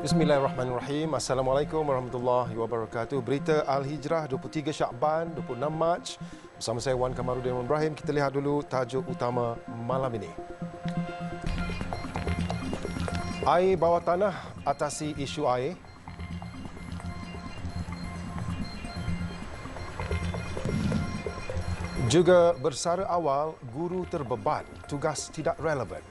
Bismillahirrahmanirrahim. Assalamualaikum warahmatullahi wabarakatuh. Berita Al-Hijrah 23 Syakban 26 Mac. Bersama saya Wan Kamarudin Ibrahim. Kita lihat dulu tajuk utama malam ini. Air bawah tanah atasi isu air. Juga bersara awal guru terbeban, tugas tidak relevan.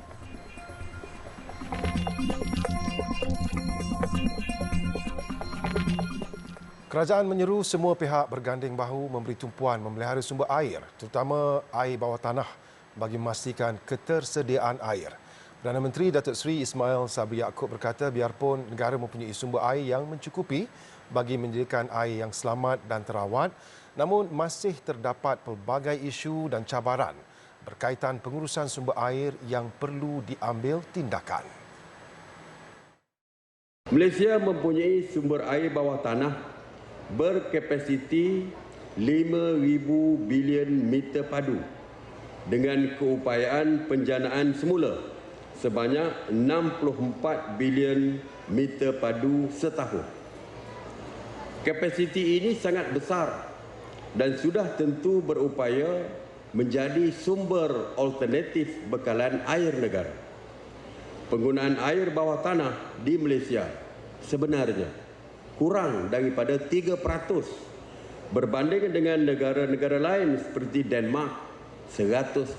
Kerajaan menyeru semua pihak berganding bahu memberi tumpuan memelihara sumber air, terutama air bawah tanah bagi memastikan ketersediaan air. Perdana Menteri Datuk Seri Ismail Sabri Yaakob berkata biarpun negara mempunyai sumber air yang mencukupi bagi menyediakan air yang selamat dan terawat, namun masih terdapat pelbagai isu dan cabaran berkaitan pengurusan sumber air yang perlu diambil tindakan. Malaysia mempunyai sumber air bawah tanah berkapasiti 5,000 bilion meter padu dengan keupayaan penjanaan semula sebanyak 64 bilion meter padu setahun. Kapasiti ini sangat besar dan sudah tentu berupaya menjadi sumber alternatif bekalan air negara. Penggunaan air bawah tanah di Malaysia sebenarnya kurang daripada 3% berbanding dengan negara-negara lain seperti Denmark 100%,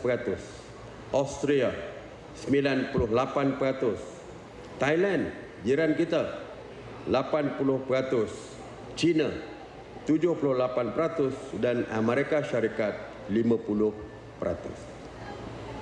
Austria 98%, Thailand jiran kita 80%, China 78% dan Amerika Syarikat 50%.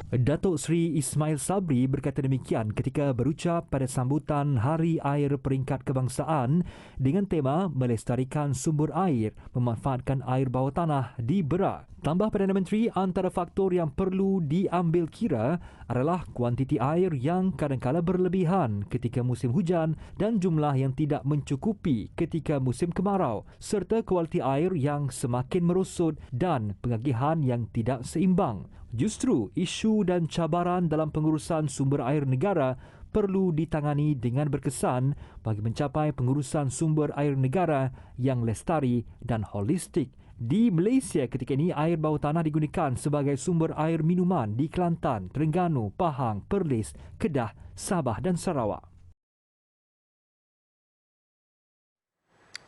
Datuk Seri Ismail Sabri berkata demikian ketika berucap pada sambutan Hari Air Peringkat Kebangsaan dengan tema melestarikan sumber air, memanfaatkan air bawah tanah di Berak. Tambah Perdana Menteri, antara faktor yang perlu diambil kira adalah kuantiti air yang kadang-kala berlebihan ketika musim hujan dan jumlah yang tidak mencukupi ketika musim kemarau, serta kualiti air yang semakin merosot dan pengagihan yang tidak seimbang. Justru isu dan cabaran dalam pengurusan sumber air negara perlu ditangani dengan berkesan bagi mencapai pengurusan sumber air negara yang lestari dan holistik. Di Malaysia ketika ini, air bawah tanah digunakan sebagai sumber air minuman di Kelantan, Terengganu, Pahang, Perlis, Kedah, Sabah dan Sarawak.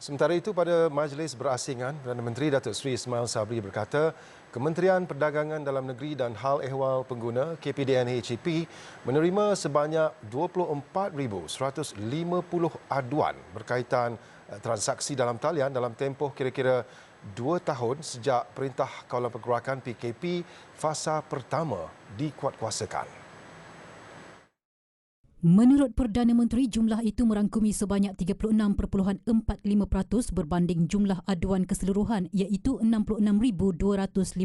Sementara itu, pada Majlis Berasingan, Perdana Menteri Datuk Seri Ismail Sabri berkata, Kementerian Perdagangan Dalam Negeri dan Hal Ehwal Pengguna KPDN-HEP menerima sebanyak 24,150 aduan berkaitan transaksi dalam talian dalam tempoh kira-kira 2 tahun sejak Perintah Kawalan Pergerakan PKP fasa pertama dikuatkuasakan. Menurut Perdana Menteri, jumlah itu merangkumi sebanyak 36.45% berbanding jumlah aduan keseluruhan iaitu 66,255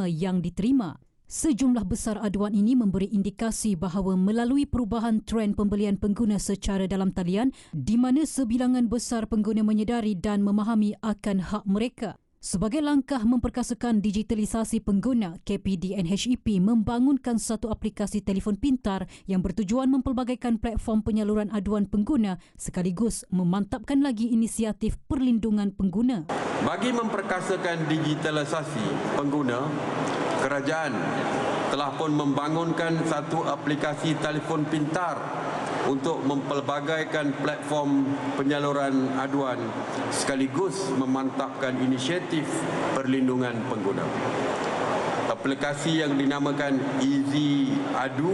yang diterima. Sejumlah besar aduan ini memberi indikasi bahawa melalui perubahan trend pembelian pengguna secara dalam talian di mana sebilangan besar pengguna menyedari dan memahami akan hak mereka. Sebagai langkah memperkasakan digitalisasi pengguna, KPDN-HEP membangunkan satu aplikasi telefon pintar yang bertujuan mempelbagaikan platform penyaluran aduan pengguna sekaligus memantapkan lagi inisiatif perlindungan pengguna. Bagi memperkasakan digitalisasi pengguna, kerajaan telah pun membangunkan satu aplikasi telefon pintar untuk mempelbagaikan platform penyaluran aduan sekaligus memantapkan inisiatif perlindungan pengguna. Aplikasi yang dinamakan Easy Adu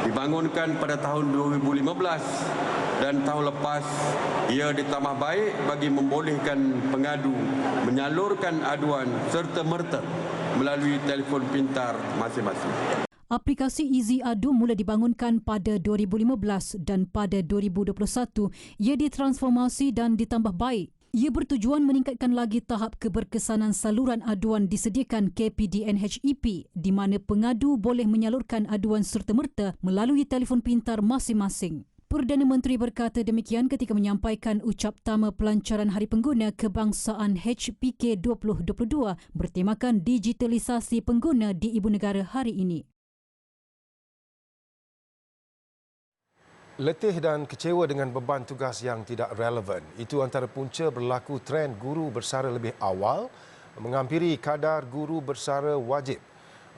dibangunkan pada tahun 2015 dan tahun lepas ia ditambah baik bagi membolehkan pengadu menyalurkan aduan serta-merta melalui telefon pintar masing-masing. Aplikasi Easy Adu mula dibangunkan pada 2015 dan pada 2021 ia ditransformasi dan ditambah baik. Ia bertujuan meningkatkan lagi tahap keberkesanan saluran aduan disediakan KPDN-HEP di mana pengadu boleh menyalurkan aduan serta-merta melalui telefon pintar masing-masing. Perdana Menteri berkata demikian ketika menyampaikan ucap tama pelancaran Hari Pengguna Kebangsaan HPK 2022 bertemakan digitalisasi pengguna di Ibu Negara hari ini. Letih dan kecewa dengan beban tugas yang tidak relevan. Itu antara punca berlaku trend guru bersara lebih awal menghampiri kadar guru bersara wajib.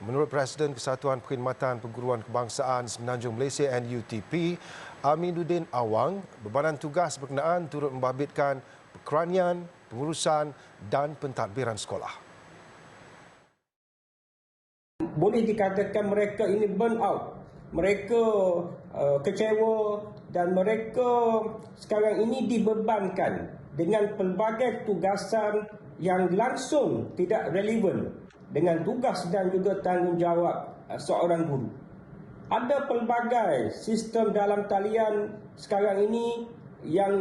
Menurut Presiden Kesatuan Perkhidmatan Perguruan Kebangsaan Semenanjung Malaysia NUTP, Aminuddin Awang, bebanan tugas berkenaan turut membabitkan perkranian, pengurusan dan pentadbiran sekolah. Boleh dikatakan mereka ini burn out. Mereka kecewa dan mereka sekarang ini dibebankan dengan pelbagai tugasan yang langsung tidak relevan dengan tugas dan juga tanggungjawab seorang guru. Ada pelbagai sistem dalam talian sekarang ini yang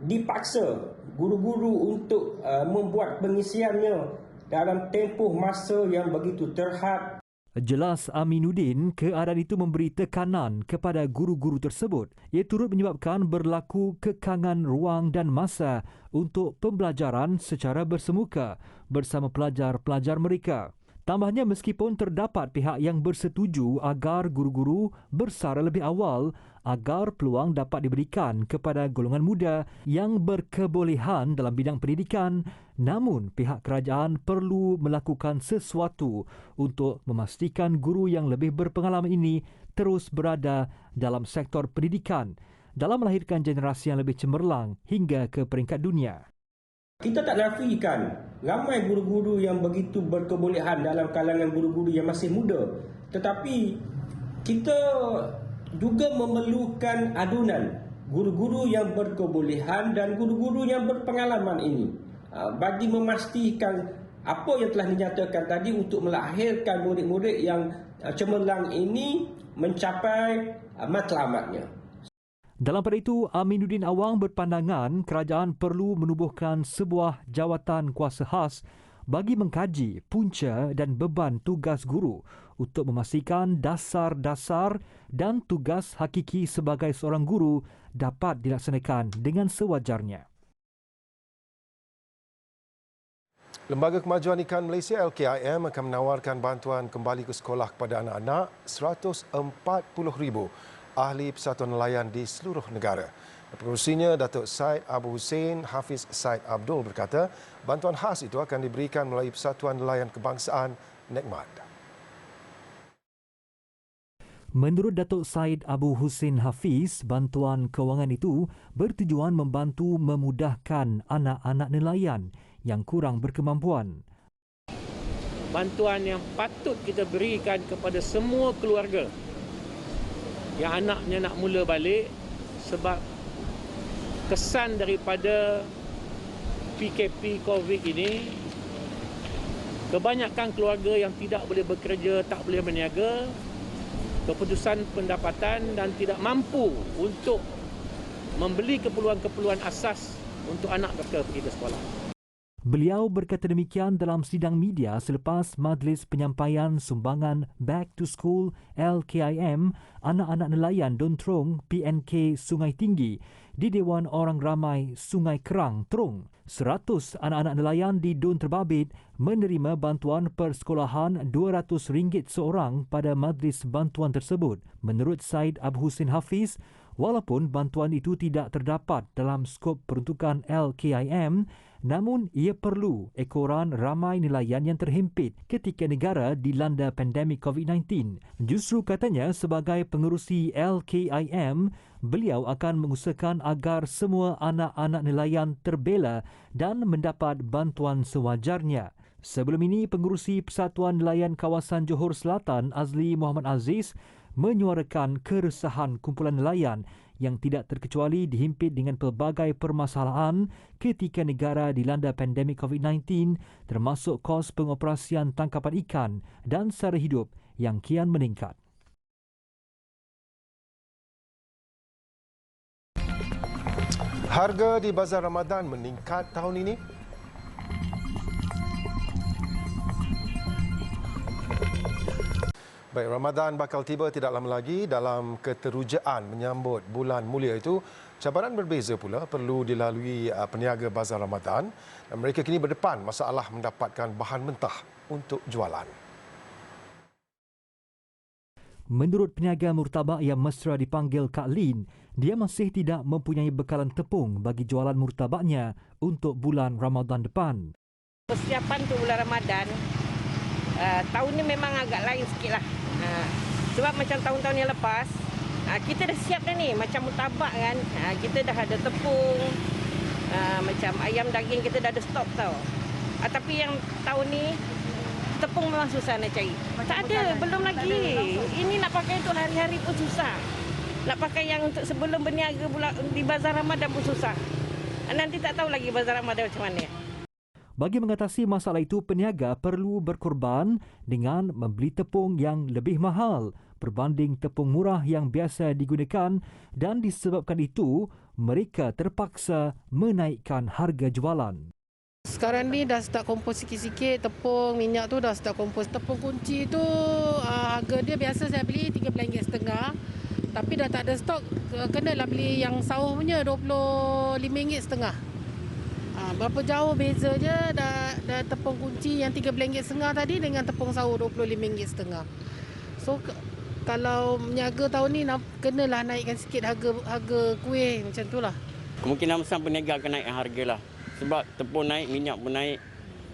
dipaksa guru-guru untuk membuat pengisiannya dalam tempoh masa yang begitu terhad. Jelas Aminuddin, keadaan itu memberi tekanan kepada guru-guru tersebut. Ia turut menyebabkan berlaku kekangan ruang dan masa untuk pembelajaran secara bersemuka bersama pelajar-pelajar mereka. Tambahnya, meskipun terdapat pihak yang bersetuju agar guru-guru bersara lebih awal agar peluang dapat diberikan kepada golongan muda yang berkebolehan dalam bidang pendidikan, namun pihak kerajaan perlu melakukan sesuatu untuk memastikan guru yang lebih berpengalaman ini terus berada dalam sektor pendidikan dalam melahirkan generasi yang lebih cemerlang hingga ke peringkat dunia. Kita tak nafikan ramai guru-guru yang begitu berkebolehan dalam kalangan guru-guru yang masih muda. Tetapi kita juga memerlukan adunan guru-guru yang berkebolehan dan guru-guru yang berpengalaman ini bagi memastikan apa yang telah dinyatakan tadi untuk melahirkan murid-murid yang cemerlang ini mencapai matlamatnya. Dalam pada itu, Aminuddin Awang berpandangan kerajaan perlu menubuhkan sebuah jawatan kuasa khas bagi mengkaji punca dan beban tugas guru untuk memastikan dasar-dasar dan tugas hakiki sebagai seorang guru dapat dilaksanakan dengan sewajarnya. Lembaga Kemajuan Ikan Malaysia LKIM akan menawarkan bantuan kembali ke sekolah kepada anak-anak 140,000 ahli persatuan nelayan di seluruh negara. Pengerusinya, Datuk Syed Abu Hussein Hafiz Syed Abdul berkata, bantuan khas itu akan diberikan melalui Persatuan Nelayan Kebangsaan NEKMAD. Menurut Datuk Syed Abu Hussein Hafiz, bantuan kewangan itu bertujuan membantu memudahkan anak-anak nelayan yang kurang berkemampuan. Bantuan yang patut kita berikan kepada semua keluarga yang anaknya nak mula balik sebab kesan daripada PKP COVID ini, kebanyakan keluarga yang tidak boleh bekerja, tak boleh berniaga, keputusan pendapatan dan tidak mampu untuk membeli keperluan-keperluan asas untuk anak mereka pergi ke sekolah. Beliau berkata demikian dalam sidang media selepas Majlis Penyampaian Sumbangan Back to School LKIM Anak-Anak Nelayan Don Trong PNK Sungai Tinggi di Dewan Orang Ramai Sungai Kerang, Terong. 100 anak-anak nelayan di Don Terbabit menerima bantuan persekolahan RM200 seorang pada majlis bantuan tersebut. Menurut Syed Abu Hussein Hafiz, walaupun bantuan itu tidak terdapat dalam skop peruntukan LKIM, namun ia perlu ekoran ramai nelayan yang terhimpit ketika negara dilanda pandemik COVID-19. Justru katanya, sebagai pengerusi LKIM, beliau akan mengusahakan agar semua anak-anak nelayan terbela dan mendapat bantuan sewajarnya. Sebelum ini, pengerusi Persatuan Nelayan Kawasan Johor Selatan Azli Muhammad Aziz menyuarakan keresahan kumpulan nelayan yang tidak terkecuali dihimpit dengan pelbagai permasalahan ketika negara dilanda pandemik COVID-19, termasuk kos pengoperasian tangkapan ikan dan sara hidup yang kian meningkat. Harga di Bazar Ramadan meningkat tahun ini. Baik, Ramadan bakal tiba tidak lama lagi. Dalam keterujaan menyambut bulan mulia itu, cabaran berbeza pula perlu dilalui peniaga Bazar Ramadan. Dan mereka kini berdepan masalah mendapatkan bahan mentah untuk jualan. Menurut peniaga murtabak yang mesra dipanggil Kak Lin, dia masih tidak mempunyai bekalan tepung bagi jualan murtabaknya untuk bulan Ramadan depan. Persiapan untuk bulan Ramadan, tahun ni memang agak lain sikit lah. Sebab macam tahun-tahun yang lepas, kita dah siap dah ni. Macam murtabak kan, kita dah ada tepung, macam ayam daging kita dah ada stok tau. Tapi yang tahun ni, tepung memang susah nak cari. Tak ada, belum lagi. Ini nak pakai untuk hari-hari pun susah. Nak pakai yang untuk sebelum berniaga di bazar Ramadan pun susah. Nanti tak tahu lagi bazar Ramadan macam mana. Bagi mengatasi masalah itu, peniaga perlu berkorban dengan membeli tepung yang lebih mahal berbanding tepung murah yang biasa digunakan, dan disebabkan itu, mereka terpaksa menaikkan harga jualan. Sekarang ni dah start kompos sikit-sikit, tepung, minyak tu dah start kompos. Tepung kunci tu harga dia biasa saya beli RM13.5, tapi dah tak ada stok, kenalah beli yang sawah punya RM25.5. Berapa jauh bezanya dah tepung kunci yang RM13.5 tadi dengan tepung sawah RM25.5. So kalau meniaga tahun ni kenalah naikkan sikit harga kuih macam tu lah. Kemungkinan besar peniaga akan naik harga lah. Sebab tepung naik, minyak pun naik.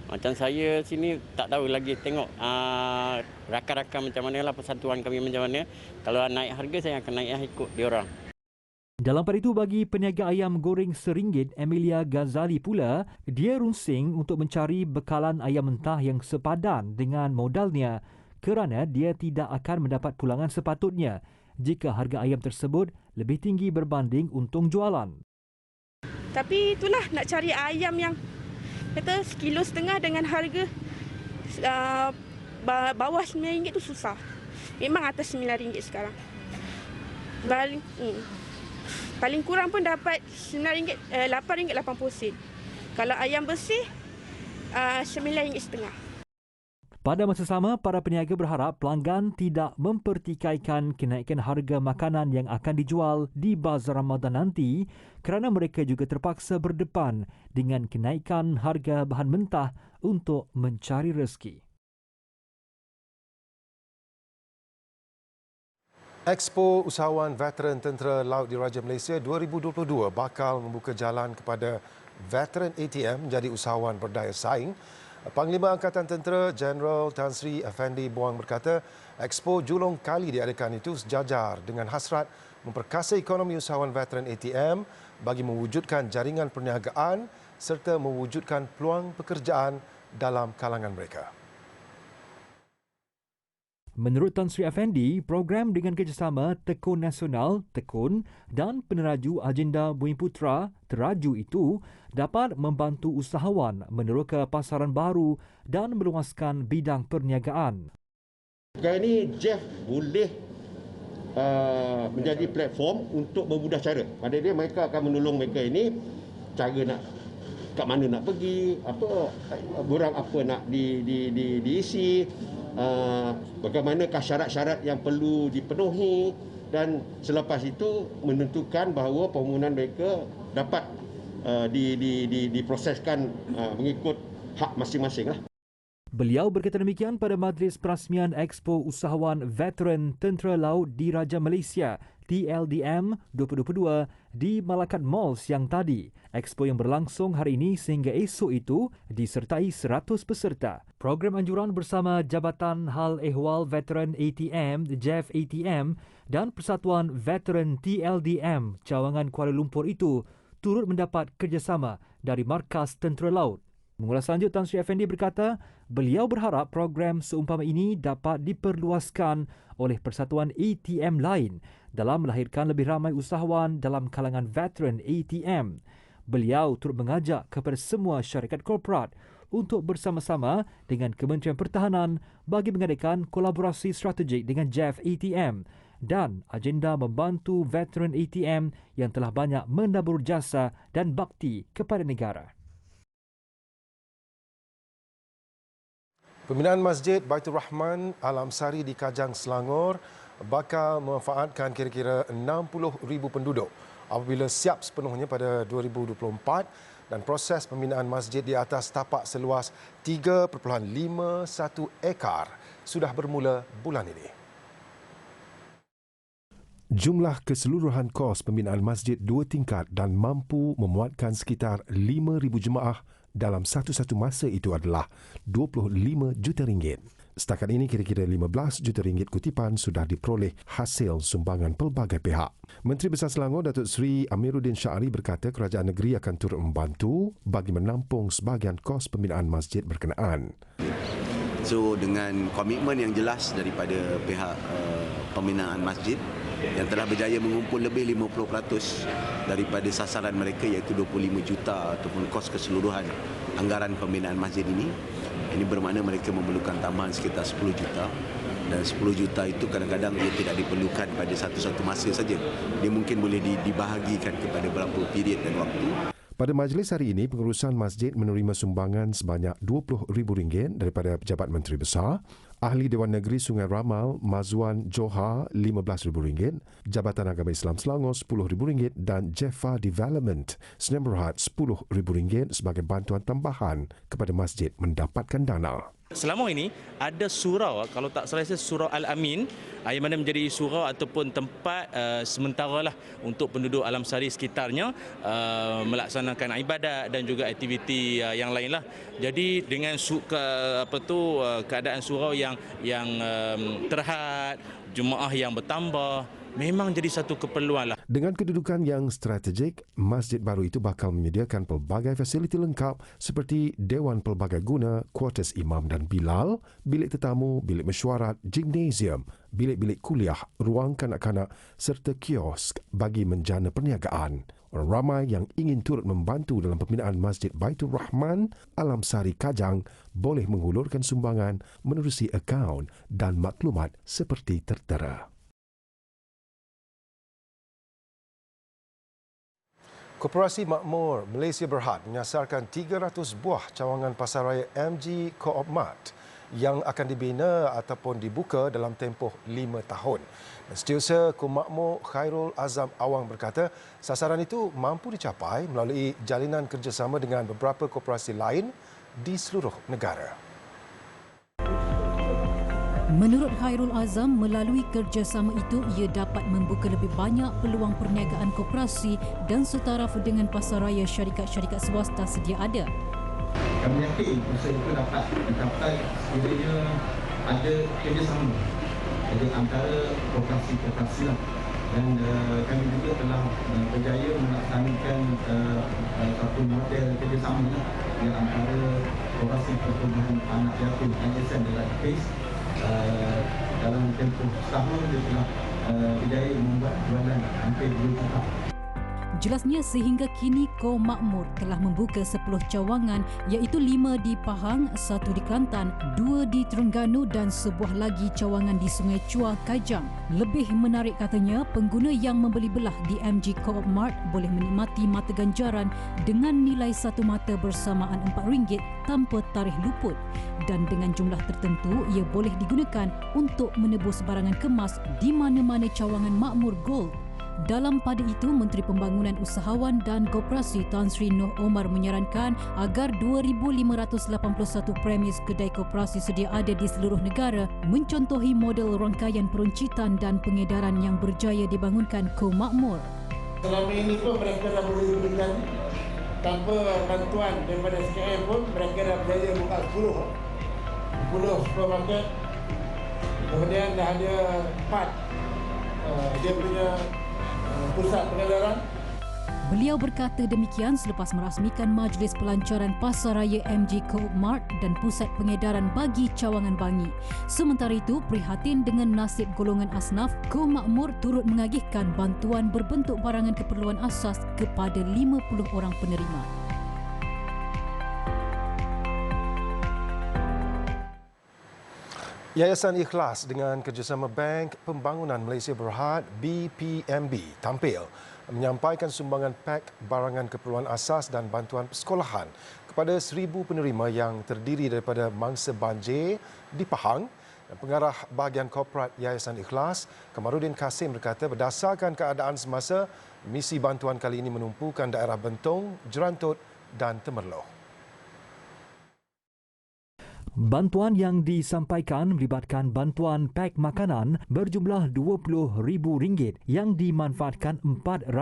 Macam saya sini tak tahu lagi, tengok rakan-rakan macam mana lah, persatuan kami macam mana. Kalau naik harga saya akan naik ikut diorang. Dalam pada itu, bagi peniaga ayam goreng RM1, Emilia Ghazali pula, dia runsing untuk mencari bekalan ayam mentah yang sepadan dengan modalnya kerana dia tidak akan mendapat pulangan sepatutnya jika harga ayam tersebut lebih tinggi berbanding untung jualan. Tapi itulah, nak cari ayam yang kata RM1.5 dengan harga bawah RM9 tu susah. Memang atas RM9 sekarang. Paling kurang pun dapat RM8.80. Kalau ayam bersih, RM9.5. Pada masa sama, para peniaga berharap pelanggan tidak mempertikaikan kenaikan harga makanan yang akan dijual di bazar Ramadan nanti kerana mereka juga terpaksa berdepan dengan kenaikan harga bahan mentah untuk mencari rezeki. Expo Usahawan Veteran Tentera Laut Diraja Malaysia 2022 bakal membuka jalan kepada veteran ATM menjadi usahawan berdaya saing. Panglima Angkatan Tentera Jeneral Tan Sri Effendi Buang berkata, Expo julung kali diadakan itu sejajar dengan hasrat memperkasa ekonomi usahawan veteran ATM bagi mewujudkan jaringan perniagaan serta mewujudkan peluang pekerjaan dalam kalangan mereka. Menurut Tan Sri Effendi, program dengan kerjasama Tekun Nasional, Tekun dan peneraju agenda Bumiputera Teraju itu dapat membantu usahawan meneroka pasaran baru dan meluaskan bidang perniagaan. Sekarang ini Jeff boleh menjadi platform untuk bermudah cara. Pada dia mereka akan menolong mereka ini cara nak kat mana nak pergi, borang apa nak diisi, bagaimanakah syarat-syarat yang perlu dipenuhi, dan selepas itu menentukan bahawa permohonan mereka dapat diproseskan mengikut hak masing-masing lah. Beliau berkata demikian pada Majlis Perasmian Expo Usahawan Veteran Tentera Laut Diraja Malaysia TLDM 2022 di Malakat Mall siang tadi. Expo yang berlangsung hari ini sehingga esok itu disertai 100 peserta. Program anjuran bersama Jabatan Hal Ehwal Veteran ATM, JEV ATM dan Persatuan Veteran TLDM Cawangan Kuala Lumpur itu turut mendapat kerjasama dari Markas Tentera Laut. Mengulas lanjut, Tan Sri Effendi berkata, beliau berharap program seumpama ini dapat diperluaskan oleh persatuan ATM lain dalam melahirkan lebih ramai usahawan dalam kalangan veteran ATM. Beliau turut mengajak kepada semua syarikat korporat untuk bersama-sama dengan Kementerian Pertahanan bagi mengadakan kolaborasi strategik dengan JEV ATM dan agenda membantu veteran ATM yang telah banyak mendabur jasa dan bakti kepada negara. Pembinaan Masjid Baitur Rahman Alam Sari di Kajang, Selangor bakal memanfaatkan kira-kira 60,000 penduduk apabila siap sepenuhnya pada 2024 dan proses pembinaan masjid di atas tapak seluas 3.51 ekar sudah bermula bulan ini. Jumlah keseluruhan kos pembinaan masjid 2 tingkat dan mampu memuatkan sekitar 5,000 jemaah dalam satu-satu masa itu adalah 25 juta ringgit. Setakat ini kira-kira 15 juta ringgit kutipan sudah diperoleh hasil sumbangan pelbagai pihak. Menteri Besar Selangor Datuk Seri Amiruddin Syari berkata kerajaan negeri akan turut membantu bagi menampung sebahagian kos pembinaan masjid berkenaan. So dengan komitmen yang jelas daripada pihak pembinaan masjid yang telah berjaya mengumpul lebih 50% daripada sasaran mereka iaitu 25 juta ataupun kos keseluruhan anggaran pembinaan masjid ini bermakna mereka memerlukan tambahan sekitar 10 juta dan 10 juta itu kadang-kadang dia tidak diperlukan pada satu-satu masa saja. Dia mungkin boleh dibahagikan kepada beberapa period dan waktu. Pada majlis hari ini, pengurusan masjid menerima sumbangan sebanyak RM20,000 daripada Pejabat Menteri Besar, Ahli Dewan Negeri Sungai Ramal Mazwan Johar RM15,000, Jabatan Agama Islam Selangor RM10,000 dan Jeffa Development Sdn Bhd RM10,000 sebagai bantuan tambahan kepada masjid mendapatkan dana. Selama ini ada surau, kalau tak salah saya surau Al-Amin, yang mana menjadi surau ataupun tempat sementara lah untuk penduduk Alam Sari sekitarnya melaksanakan ibadat dan juga aktiviti yang lain lah. Jadi dengan keadaan surau yang terhad, jemaah yang bertambah, memang jadi satu keperluan lah. Dengan kedudukan yang strategik, masjid baru itu bakal menyediakan pelbagai fasiliti lengkap seperti Dewan Pelbagai Guna, kuartus imam dan bilal, bilik tetamu, bilik mesyuarat, gimnasium, bilik-bilik kuliah, ruang kanak-kanak serta kiosk bagi menjana perniagaan. Orang ramai yang ingin turut membantu dalam pembinaan Masjid Baitur Rahman, Alam Sari Kajang boleh menghulurkan sumbangan menerusi akaun dan maklumat seperti tertera. Koperasi Makmur Malaysia Berhad menyasarkan 300 buah cawangan pasaraya MG Co-op Mart yang akan dibina ataupun dibuka dalam tempoh 5 tahun. Setiausaha Komakmur Khairul Azam Awang berkata sasaran itu mampu dicapai melalui jalinan kerjasama dengan beberapa koperasi lain di seluruh negara. Menurut Khairul Azam, melalui kerjasama itu ia dapat membuka lebih banyak peluang perniagaan koperasi dan setaraf dengan pasaraya syarikat-syarikat swasta sedia ada. Kami yakin usaha itu dapat dicapai sekiranya ada kerjasama antara koperasi-koperasi lah. Dan kami juga telah berjaya melaksanakan satu model kerjasama di antara koperasi pertumbuhan anak yatim NSN dan PACE. Dalam tempoh setahun dia telah berjaya membuat jualan hampir 2 juta. Jelasnya sehingga kini Komakmur telah membuka 10 cawangan iaitu 5 di Pahang, 1 di Kelantan, 2 di Terengganu dan sebuah lagi cawangan di Sungai Chua, Kajang. Lebih menarik katanya, pengguna yang membeli belah di MG Co-op Mart boleh menikmati mata ganjaran dengan nilai satu mata bersamaan RM4 tanpa tarikh luput dan dengan jumlah tertentu ia boleh digunakan untuk menebus barangan kemas di mana-mana cawangan Makmur Gold. Dalam pada itu, Menteri Pembangunan Usahawan dan Koperasi Tan Sri Noh Omar menyarankan agar 2,581 premis kedai koperasi sedia ada di seluruh negara mencontohi model rangkaian peruncitan dan pengedaran yang berjaya dibangunkan Komakmur. Selama ini pun mereka dah boleh berikan tanpa bantuan daripada SKM pun mereka dah berjaya buka 10 supermarket. Kemudian dah ada 4 dia punya pusat pengedaran. Beliau berkata demikian selepas merasmikan majlis pelancaran pasaraya MG Co-op Mart dan pusat pengedaran bagi cawangan Bangi. Sementara itu, prihatin dengan nasib golongan asnaf, Komakmur turut mengagihkan bantuan berbentuk barangan keperluan asas kepada 50 orang penerima. Yayasan Ikhlas dengan kerjasama Bank Pembangunan Malaysia Berhad BPMB tampil menyampaikan sumbangan pek barangan keperluan asas dan bantuan persekolahan kepada 1,000 penerima yang terdiri daripada mangsa banjir di Pahang. Pengarah bahagian korporat Yayasan Ikhlas, Kamaruddin Kasim berkata berdasarkan keadaan semasa, misi bantuan kali ini menumpukan daerah Bentong, Jerantut dan Temerloh. Bantuan yang disampaikan melibatkan bantuan pek makanan berjumlah RM20,000 yang dimanfaatkan 400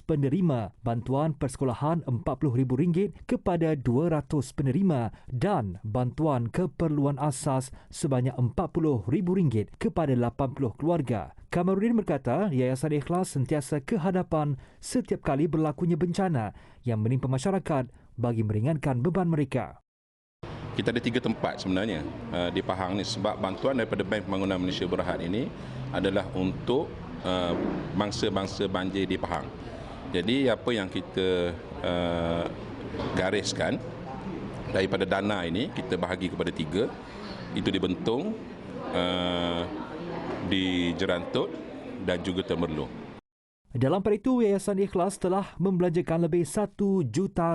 penerima, bantuan persekolahan RM40,000 kepada 200 penerima dan bantuan keperluan asas sebanyak RM40,000 kepada 80 keluarga. Kamarudin berkata, Yayasan Ikhlas sentiasa ke hadapan setiap kali berlakunya bencana yang menimpa masyarakat bagi meringankan beban mereka. Kita ada 3 tempat sebenarnya di Pahang ni, sebab bantuan daripada Bank Pembangunan Malaysia Berhad ini adalah untuk bangsa-bangsa banjir di Pahang. Jadi apa yang kita gariskan daripada dana ini, kita bahagi kepada 3. Itu di Bentung, di Jerantut dan juga Temerloh. Dalam pada itu, Yayasan Ikhlas telah membelanjakan lebih RM1 juta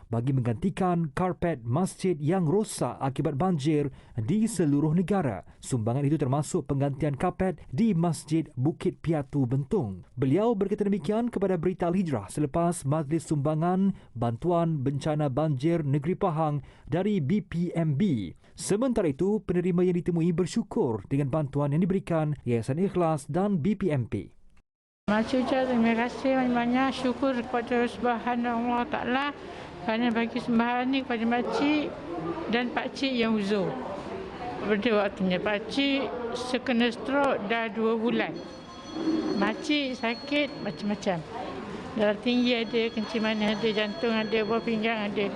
bagi menggantikan karpet masjid yang rosak akibat banjir di seluruh negara. Sumbangan itu termasuk penggantian karpet di Masjid Bukit Piatu Bentung. Beliau berkata demikian kepada Berita Al-Hijrah selepas Majlis Sumbangan Bantuan Bencana Banjir Negeri Pahang dari BPMB. Sementara itu, penerima yang ditemui bersyukur dengan bantuan yang diberikan Yayasan Ikhlas dan BPMB. Ucap terima kasih banyak-banyak, syukur kepada Subhanallah Ta'ala kerana bagi sembahan ni kepada makcik dan pakcik yang uzur. Pada waktunya pakcik sekena stroke dah 2 bulan. Makcik sakit macam-macam. Darah tinggi ada, kencing manis ada, jantung ada, buah pinggang ada.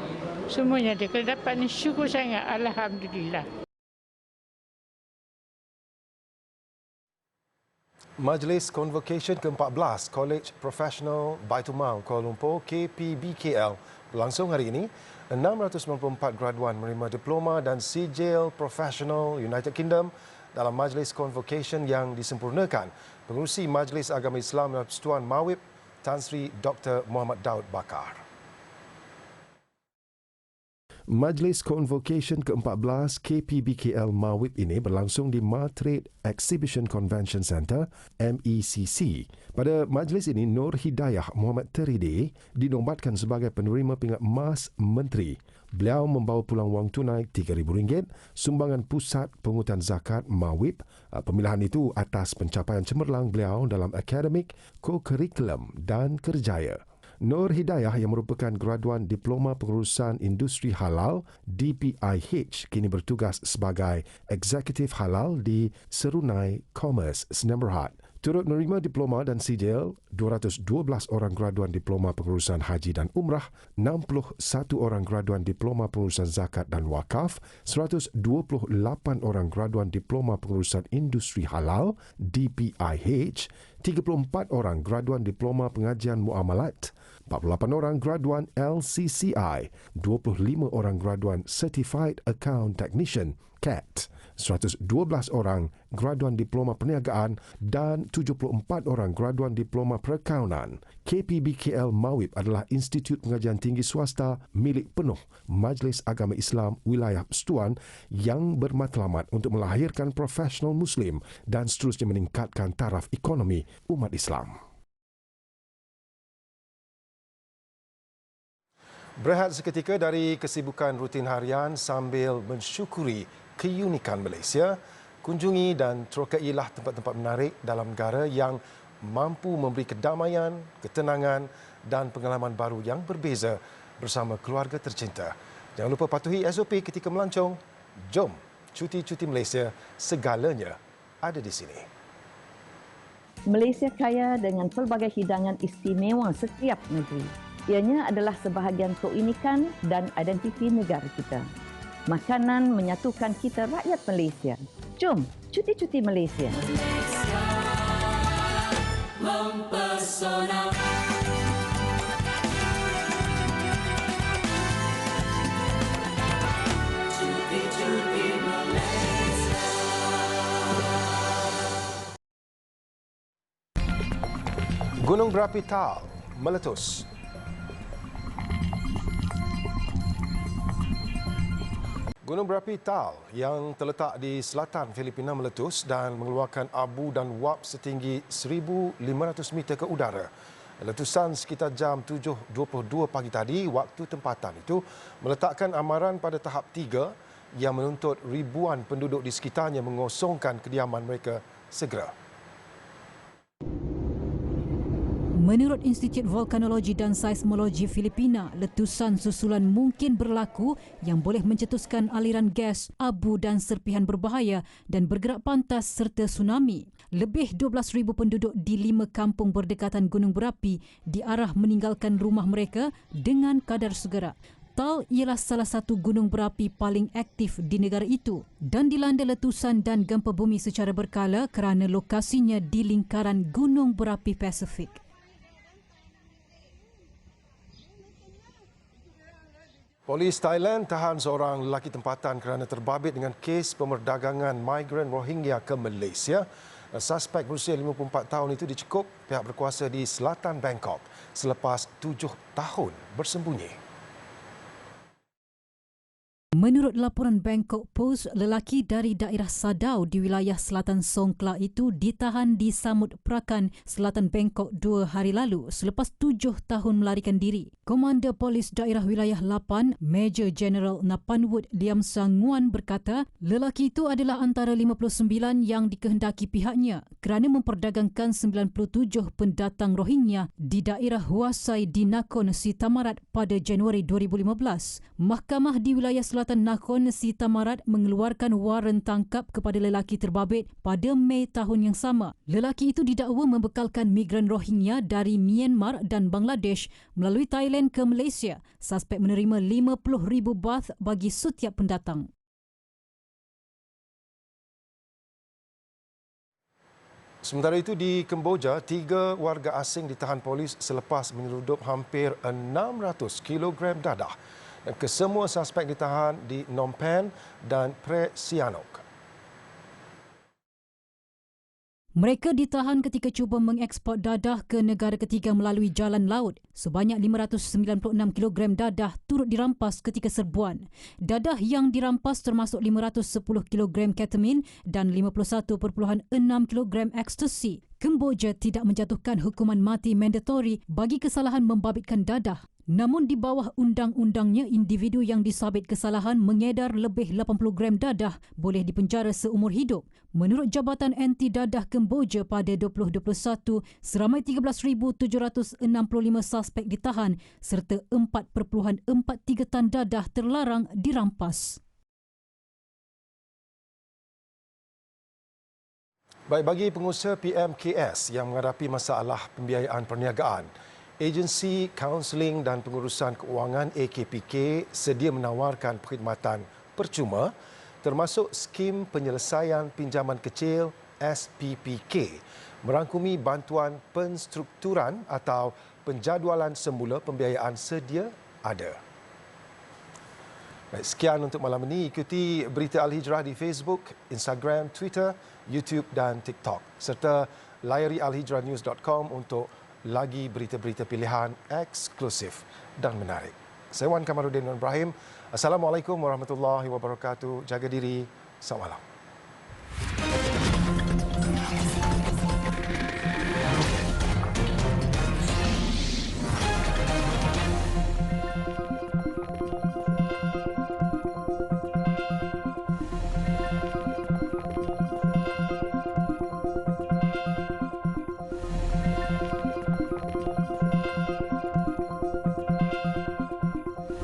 Semuanya ada. Kalau dapat ni syukur sangat. Alhamdulillah. Majlis Convocation ke-14 College Professional Baitul Mal Kuala Lumpur KPBKL berlangsung hari ini. 694 graduan menerima diploma dan sijil Professional United Kingdom dalam Majlis Convocation yang disempurnakan Pengerusi Majlis Agama Islam dan Persekutuan Mawib Tan Sri Dr. Muhammad Daud Bakar. Majlis Convocation ke-14 KPBKL Mawib ini berlangsung di Matrade Exhibition Convention Centre MECC. Pada majlis ini, Nur Hidayah Muhammad Teride dinobatkan sebagai penerima pingat emas Menteri. Beliau membawa pulang wang tunai RM3,000, sumbangan pusat pungutan zakat Mawib. Pemilihan itu atas pencapaian cemerlang beliau dalam akademik, co-curriculum dan kerjaya. Nur Hidayah yang merupakan graduan Diploma Pengurusan Industri Halal DPIH kini bertugas sebagai Eksekutif Halal di Serunai Commerce, Sdn Bhd. Turut menerima diploma dan sijil 212 orang graduan Diploma Pengurusan Haji dan Umrah, 61 orang graduan Diploma Pengurusan Zakat dan Wakaf, 128 orang graduan Diploma Pengurusan Industri Halal DPIH, 34 orang graduan Diploma Pengajian Muamalat, 48 orang graduan LCCI, 25 orang graduan Certified Account Technician CAT, 112 orang graduan Diploma Perniagaan dan 74 orang graduan Diploma Perakaunan. KPBKL Mawib adalah institut pengajian tinggi swasta milik penuh Majlis Agama Islam Wilayah Persekutuan yang bermatlamat untuk melahirkan profesional Muslim dan seterusnya meningkatkan taraf ekonomi umat Islam. Berehat seketika dari kesibukan rutin harian sambil mensyukuri keunikan Malaysia, kunjungi dan terokailah tempat-tempat menarik dalam negara yang mampu memberi kedamaian, ketenangan dan pengalaman baru yang berbeza bersama keluarga tercinta. Jangan lupa patuhi SOP ketika melancong. Jom, cuti-cuti Malaysia, segalanya ada di sini. Malaysia kaya dengan pelbagai hidangan istimewa setiap negeri. Ianya adalah sebahagian keunikan dan identiti negara kita. Makanan menyatukan kita rakyat Malaysia. Jom, cuti-cuti Malaysia. Mempesona. Cuti-cuti Malaysia. Gunung berapi Taal meletus. Gunung berapi Taal yang terletak di selatan Filipina meletus dan mengeluarkan abu dan wap setinggi 1,500 meter ke udara. Letusan sekitar jam 7.22 pagi tadi waktu tempatan itu meletakkan amaran pada tahap 3 yang menuntut ribuan penduduk di sekitarnya mengosongkan kediaman mereka segera. Menurut Institut Vulkanologi dan Seismologi Filipina, letusan susulan mungkin berlaku yang boleh mencetuskan aliran gas, abu dan serpihan berbahaya dan bergerak pantas serta tsunami. Lebih 12,000 penduduk di 5 kampung berdekatan gunung berapi diarah meninggalkan rumah mereka dengan kadar segera. Tal ialah salah satu gunung berapi paling aktif di negara itu dan dilanda letusan dan gempa bumi secara berkala kerana lokasinya di lingkaran gunung berapi Pasifik. Polis Thailand tahan seorang lelaki tempatan kerana terbabit dengan kes pemerdagangan migran Rohingya ke Malaysia. Suspek berusia 54 tahun itu dicekup pihak berkuasa di selatan Bangkok selepas 7 tahun bersembunyi. Menurut laporan Bangkok Post, lelaki dari daerah Sadau di wilayah selatan Songkhla itu ditahan di Samut Prakan, selatan Bangkok 2 hari lalu selepas 7 tahun melarikan diri. Komander Polis Daerah Wilayah 8, Major General Napanwood Liam Sanguan berkata, lelaki itu adalah antara 59 yang dikehendaki pihaknya kerana memperdagangkan 97 pendatang Rohingya di daerah Huasai di Nakhon Si Thammarat pada Januari 2015. Mahkamah di wilayah Selatan Nakhon Si Thammarat mengeluarkan waran tangkap kepada lelaki terbabit pada Mei tahun yang sama. Lelaki itu didakwa membekalkan migran Rohingya dari Myanmar dan Bangladesh melalui Thailand ke Malaysia. Suspek menerima 50,000 baht bagi setiap pendatang. Sementara itu di Kemboja, 3 warga asing ditahan polis selepas menyeludup hampir 600 kg dadah. Dan kesemua suspek ditahan di Phnom Penh dan Pre Sihanouk. Mereka ditahan ketika cuba mengeksport dadah ke negara ketiga melalui jalan laut. Sebanyak 596 kg dadah turut dirampas ketika serbuan. Dadah yang dirampas termasuk 510 kg ketamin dan 51.6 kg ekstasi. Kemboja tidak menjatuhkan hukuman mati mandatori bagi kesalahan membabitkan dadah. Namun di bawah undang-undangnya, individu yang disabit kesalahan mengedar lebih 80 gram dadah boleh dipenjara seumur hidup. Menurut Jabatan Anti Dadah Kemboja pada 2021, seramai 13,765 suspek ditahan serta 4.43 tan dadah terlarang dirampas. Baik, bagi pengusaha PMKS yang menghadapi masalah pembiayaan perniagaan, Agensi Kaunseling dan Pengurusan Keuangan AKPK sedia menawarkan perkhidmatan percuma termasuk skim penyelesaian pinjaman kecil SPPK, merangkumi bantuan penstrukturan atau penjadualan semula pembiayaan sedia ada. Baik, sekian untuk malam ini. Ikuti berita Al-Hijrah di Facebook, Instagram, Twitter, YouTube dan TikTok serta layari alhijrahnews.com untuk lagi berita-berita pilihan eksklusif dan menarik. Saya Wan Kamaruddin Ibrahim. Assalamualaikum warahmatullahi wabarakatuh. Jaga diri. Selamat malam.